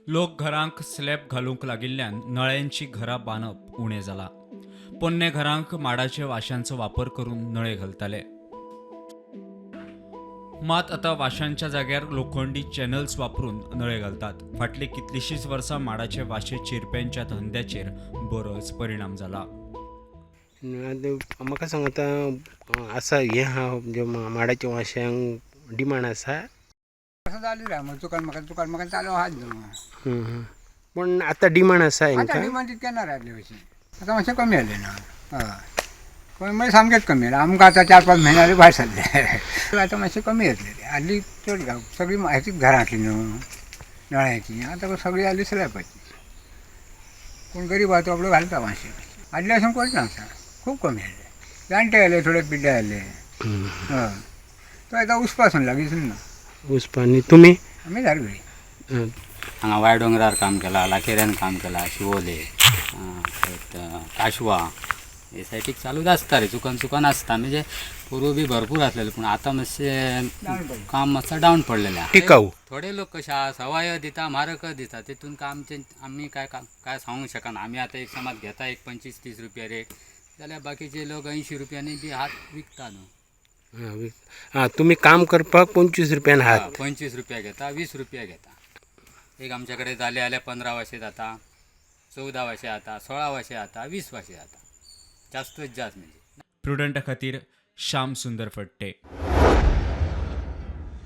लोक घरांक स्लॅब घालूंक लागिल्ल्यान नळ्यांची घरां बांदप उणें जाला. पोन्ने घरांक माडाच्या वाशांचो वापर करून नळे घालताले. मात आता वाशांच्या जाग्यार लोखंडी चॅनल्स वापरून नळे घालतात. फाटली कितलीशींच वर्सां माडाचे वाशे चिरप्यांच्या धंद्याचेर बरोच परिणाम जाला. म्हाका सांग आतां आसा हें हा म्हणजे माडाच्या वाशांक डिमांड आसा. असं झालं रे मग तुका चालू आहात पण आतां डिमांड आसा आता हांकां. डिमांड तितके ना राहिले अशी आता मातशें कमी जाले ना. कमी म्हणजे सामकेच कमी जालें. आमकां आतां 4-5 म्हयने जाले भायर सरले. आतां मातशें कमी जातले रे. आदली चड सगळी हाचीच घरांतली न्हू नळ्याची. आतां सगळी आली स्लॅबाची. पूण गरीब आहा तो आपलो घालता मातशें. आदले अशें करना आतां खूब कमी जाले. जाणटे जाले थोडे पिड्डे जाले. हय तो आतां उसपासून लागीच ना. उस्पानी तुमी आमी धारगळी. हांगा वाय डोंगरार काम केलां, लाखेऱ्यान काम केलां, शिवोले, काशवा हे सायटीक चालूच आसता रे. चुकन आसता म्हणजे पूर्व बी भरपूर आसलेले पूण आतां मातशें काम मातसो डावन पडलेलें आहा. टिकाऊ. थोडे लोक कशे आहा सवाय दिता म्हारग दिता तितून कामचे आमी काय सांगूंक शकना. आमी आतां एक समज घेता एक 25-30 रुपया रेट जाल्यार बाकीचे लोक 80 रुपयांनी बी हात विकता न्हू. तुमी काम करपाक 25 रुपयान हात. 25 रुपया घेता, 20 रुपया घेता. एक आमचे कडेन जाले जाल्यार 15 वाशे जाता, 14 वाशे जाता, 16 वाशे जाता, 20 वाशे जाता. जास्तच जास्त म्हणजे. प्रुडंटा खातीर श्याम सुंदर फडते.